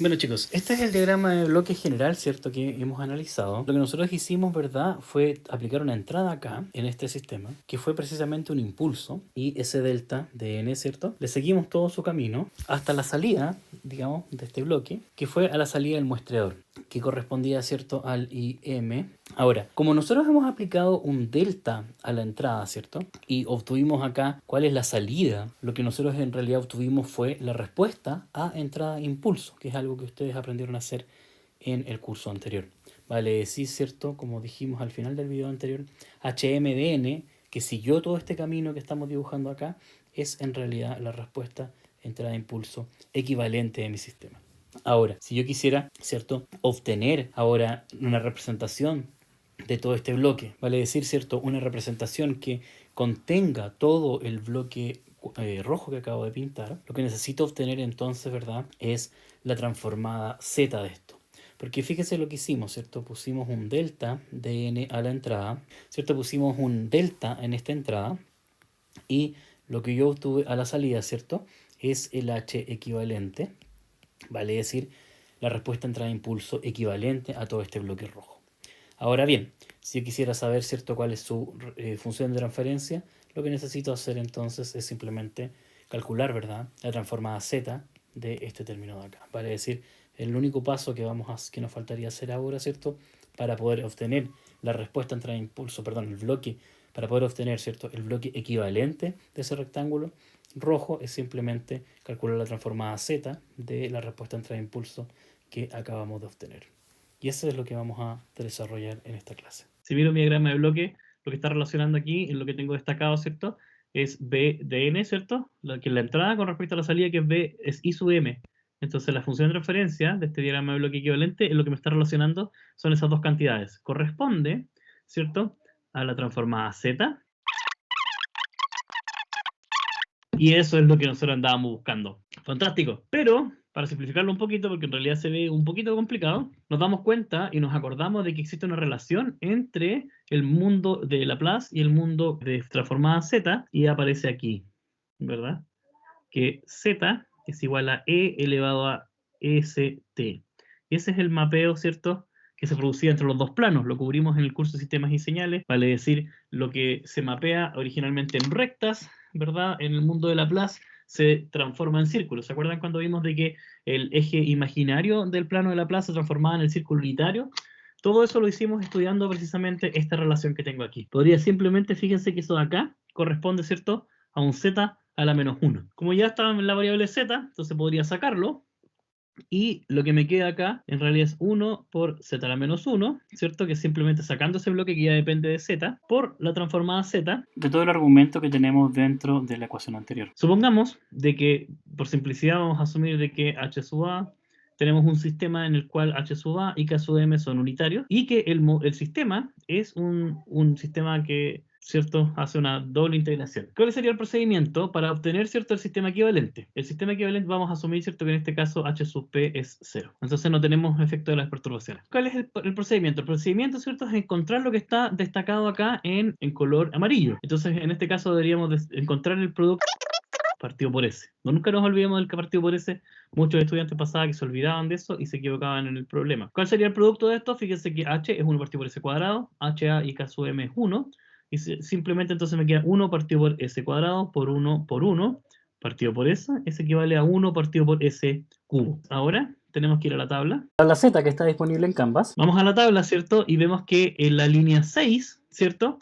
Bueno chicos, este es el diagrama de bloque general, ¿cierto? Que hemos analizado. Lo que nosotros hicimos, ¿verdad? Fue aplicar una entrada acá, en este sistema, que fue precisamente un impulso, y ese delta de n, ¿cierto? Le seguimos todo su camino hasta la salida, digamos, de este bloque, que fue a la salida del muestreador, que correspondía, ¿cierto? Al IM. Ahora, como nosotros hemos aplicado un delta a la entrada, ¿cierto? Y obtuvimos acá cuál es la salida, lo que nosotros en realidad obtuvimos fue la respuesta a entrada impulso, que es algo que ustedes aprendieron a hacer en el curso anterior. Vale decir, ¿cierto? Como dijimos al final del video anterior, HMDN, que siguió todo este camino que estamos dibujando acá, es en realidad la respuesta entrada impulso equivalente de mi sistema. Ahora, si yo quisiera, ¿cierto?, obtener ahora una representación de todo este bloque, vale decir, ¿cierto?, una representación que contenga todo el bloque rojo que acabo de pintar, lo que necesito obtener entonces, ¿verdad?, es la transformada z de esto. Porque fíjese lo que hicimos, ¿cierto? Pusimos un delta de n a la entrada, ¿cierto? Pusimos un delta en esta entrada y lo que yo obtuve a la salida, ¿cierto?, es el h equivalente, vale decir, la respuesta entrada de impulso equivalente a todo este bloque rojo. Ahora bien, si yo quisiera saber, ¿cierto?, cuál es su función de transferencia, lo que necesito hacer entonces es simplemente calcular, ¿verdad?, la transformada z de este término de acá. Vale decir, el único paso que nos faltaría hacer ahora, ¿cierto?, para poder obtener la respuesta entrada de impulso, perdón, el bloque, para poder obtener, ¿cierto?, el bloque equivalente de ese rectángulo rojo, es simplemente calcular la transformada z de la respuesta entrada de impulso que acabamos de obtener. Y eso es lo que vamos a desarrollar en esta clase. Si miro mi diagrama de bloque, lo que está relacionando aquí, en lo que tengo destacado, ¿cierto?, es B de n, ¿cierto? Que es la entrada con respecto a la salida, que es B, es I sub m. Entonces la función de transferencia de este diagrama de bloque equivalente es lo que me está relacionando son esas dos cantidades. Corresponde, ¿cierto?, a la transformada z. Y eso es lo que nosotros andábamos buscando. Fantástico. Pero, para simplificarlo un poquito, porque en realidad se ve un poquito complicado, nos damos cuenta y nos acordamos de que existe una relación entre el mundo de Laplace y el mundo de transformada z, y aparece aquí, ¿verdad? Que z es igual a e elevado a st. Y ese es el mapeo, ¿cierto?, que se producía entre los dos planos. Lo cubrimos en el curso de sistemas y señales, vale decir, lo que se mapea originalmente en rectas, ¿verdad?, en el mundo de Laplace se transforma en círculos. ¿Se acuerdan cuando vimos de que el eje imaginario del plano de Laplace se transformaba en el círculo unitario? Todo eso lo hicimos estudiando precisamente esta relación que tengo aquí. Podría simplemente, fíjense que eso de acá corresponde, ¿cierto?, a un z a la menos 1. Como ya estaba en la variable z, entonces podría sacarlo, y lo que me queda acá en realidad es 1 por z a la menos 1, ¿cierto? Que es simplemente sacando ese bloque que ya depende de z, por la transformada z de todo el argumento que tenemos dentro de la ecuación anterior. Supongamos de que, por simplicidad, vamos a asumir de que h sub a, tenemos un sistema en el cual h sub a y k sub m son unitarios, y que el sistema es un sistema que, ¿cierto?, hace una doble integración. ¿Cuál sería el procedimiento para obtener, ¿cierto?, el sistema equivalente? El sistema equivalente vamos a asumir, ¿cierto?, que en este caso h sub p es 0. Entonces no tenemos efecto de las perturbaciones. ¿Cuál es el procedimiento? El procedimiento, ¿cierto?, es encontrar lo que está destacado acá en color amarillo. Entonces en este caso deberíamos encontrar el producto partido por S. No, nunca nos olvidemos del partido por S. Muchos estudiantes pasaban que se olvidaban de eso y se equivocaban en el problema. ¿Cuál sería el producto de esto? Fíjense que h es 1 partido por s cuadrado, ha y k sub m es 1, y simplemente entonces me queda 1 partido por s cuadrado por 1 partido por s, es equivale a 1 partido por s cubo. Ahora tenemos que ir a la tabla. La Z que está disponible en Canvas. Vamos a la tabla, ¿cierto? Y vemos que en la línea 6, ¿cierto?,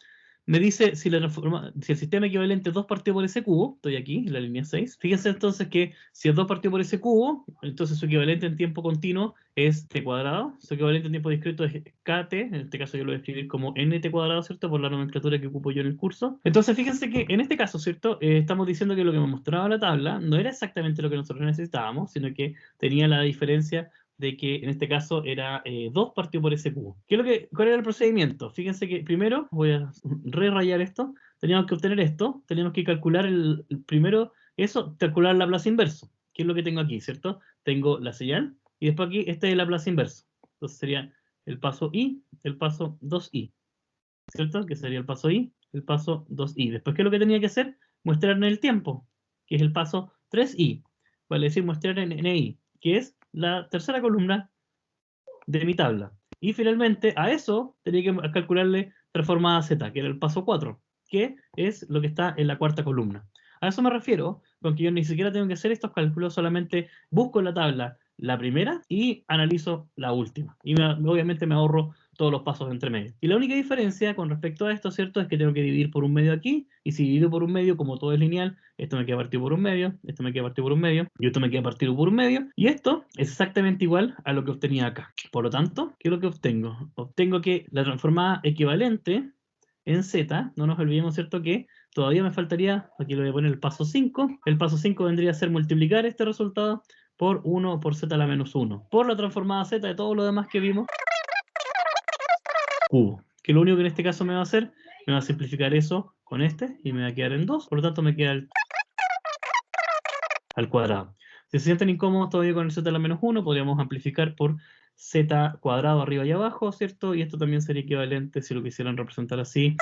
me dice si el sistema equivalente es 2 partido por s cubo, estoy aquí en la línea 6. Fíjense entonces que si es 2 partido por s cubo, entonces su equivalente en tiempo continuo es t cuadrado, su equivalente en tiempo discreto es kt, en este caso yo lo voy a escribir como nt cuadrado, ¿cierto?, por la nomenclatura que ocupo yo en el curso. Entonces fíjense que en este caso, ¿cierto?, estamos diciendo que lo que me mostraba la tabla no era exactamente lo que nosotros necesitábamos, sino que tenía la diferencia de que en este caso era 2 partido por s cubo. ¿Cuál era el procedimiento? Fíjense que primero, voy a rayar esto, teníamos que obtener esto, teníamos que calcular primero eso, calcular el Laplace inverso, que es lo que tengo aquí, ¿cierto? Tengo la señal, y después aquí este es el Laplace inverso. Entonces sería el paso i, el paso 2i, ¿cierto? Que sería el paso i, el paso 2i. Después, ¿qué es lo que tenía que hacer? Muestrar en el tiempo, que es el paso 3i. Vale decir, muestrar en i, que es la tercera columna de mi tabla. Y finalmente a eso tenía que calcularle transformada z, que era el paso 4, que es lo que está en la cuarta columna. A eso me refiero, con que yo ni siquiera tengo que hacer estos cálculos, solamente busco en la tabla la primera y analizo la última. Y obviamente me ahorro todos los pasos entre medio. Y la única diferencia con respecto a esto, ¿cierto? Es que tengo que dividir por un medio aquí, y si divido por un medio, como todo es lineal, esto me queda partido por un medio, esto me queda partido por un medio, y esto me queda partido por un medio, y esto es exactamente igual a lo que obtenía acá. Por lo tanto, ¿qué es lo que obtengo? Obtengo que la transformada equivalente en z, no nos olvidemos, ¿cierto? Que todavía me faltaría, aquí lo voy a poner el paso 5, el paso 5 vendría a ser multiplicar este resultado por 1 por z a la menos 1, por la transformada z de todo lo demás que vimos, cubo. Que lo único que en este caso me va a hacer, me va a simplificar eso con este y me va a quedar en 2, por lo tanto me queda al cuadrado. Si se sienten incómodos todavía con el z a la menos 1, podríamos amplificar por z cuadrado arriba y abajo, ¿cierto? Y esto también sería equivalente, si lo quisieran representar así,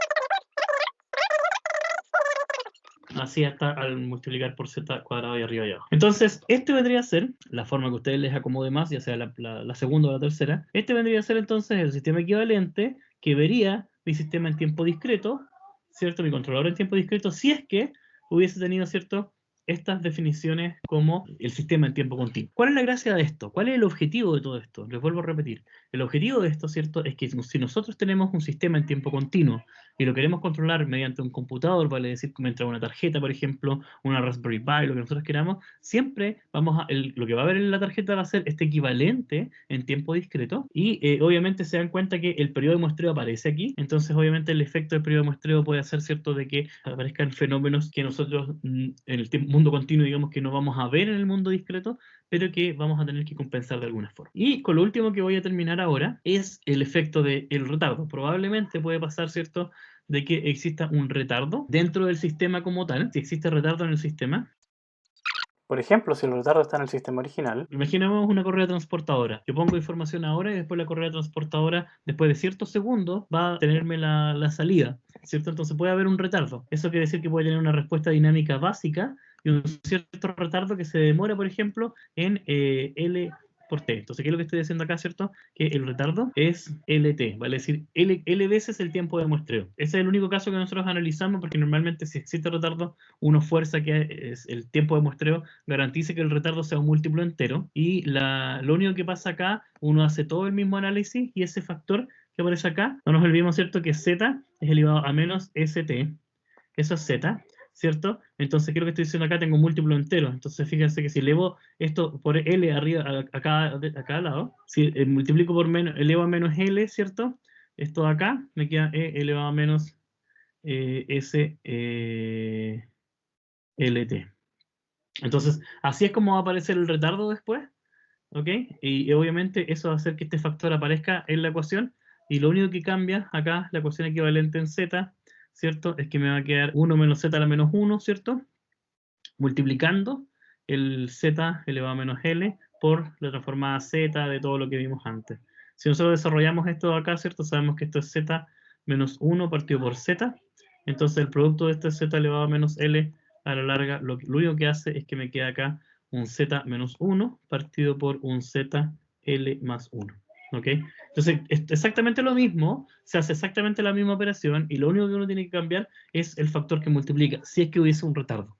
así hasta al multiplicar por z cuadrado y arriba y abajo. Entonces, este vendría a ser, la forma que a ustedes les acomode más, ya sea la segunda o la tercera, este vendría a ser entonces el sistema equivalente que vería mi sistema en tiempo discreto, ¿cierto? Mi controlador en tiempo discreto, si es que hubiese tenido, ¿cierto?, estas definiciones como el sistema en tiempo continuo. ¿Cuál es la gracia de esto? ¿Cuál es el objetivo de todo esto? Les vuelvo a repetir. El objetivo de esto, ¿cierto?, es que si nosotros tenemos un sistema en tiempo continuo y lo queremos controlar mediante un computador, vale decir, mientras una tarjeta, por ejemplo, una Raspberry Pi, lo que nosotros queramos, siempre lo que va a haber en la tarjeta va a ser este equivalente en tiempo discreto, y obviamente se dan cuenta que el periodo de muestreo aparece aquí, entonces obviamente el efecto del periodo de muestreo puede hacer, ¿cierto?, de que aparezcan fenómenos que nosotros en el mundo continuo, digamos, que no vamos a ver en el mundo discreto, pero que vamos a tener que compensar de alguna forma. Y con lo último que voy a terminar ahora es el efecto del retardo. Probablemente puede pasar, ¿cierto?, de que exista un retardo dentro del sistema como tal. Si existe retardo en el sistema, Por ejemplo, si el retardo está en el sistema original, imaginemos una correa transportadora. Yo pongo información ahora y después la correa transportadora, después de ciertos segundos, va a tenerme la salida, ¿cierto? Entonces puede haber un retardo. Eso quiere decir que puede tener una respuesta dinámica básica y un cierto retardo que se demora, por ejemplo, en L por T. Entonces, ¿qué es lo que estoy diciendo acá, cierto? Que el retardo es LT, vale decir, L veces el tiempo de muestreo. Ese es el único caso que nosotros analizamos, porque normalmente si existe retardo, uno fuerza que es el tiempo de muestreo garantice que el retardo sea un múltiplo entero, y lo único que pasa acá, uno hace todo el mismo análisis y ese factor que aparece acá, no nos olvidemos, ¿cierto?, que z es elevado a menos st, eso es z, ¿cierto? Entonces, ¿qué es lo que estoy diciendo acá? Tengo un múltiplo entero. Entonces, fíjense que si elevo esto por L arriba, a cada lado, si multiplico por menos, elevo a menos L, ¿cierto? Esto de acá me queda E elevado a menos S LT. Entonces, así es como va a aparecer el retardo después, ¿ok? Y obviamente eso va a hacer que este factor aparezca en la ecuación, y lo único que cambia acá, la ecuación equivalente en z, ¿cierto?, es que me va a quedar 1 menos z a la menos 1, ¿cierto?, multiplicando el z elevado a menos l por la transformada z de todo lo que vimos antes. Si nosotros desarrollamos esto de acá, ¿cierto?, sabemos que esto es z menos 1 partido por z, entonces el producto de este z elevado a menos l a la larga, lo único que hace es que me queda acá un z menos 1 partido por un z l más 1. ¿Ok? Entonces, es exactamente lo mismo, se hace exactamente la misma operación, y lo único que uno tiene que cambiar es el factor que multiplica, si es que hubiese un retardo.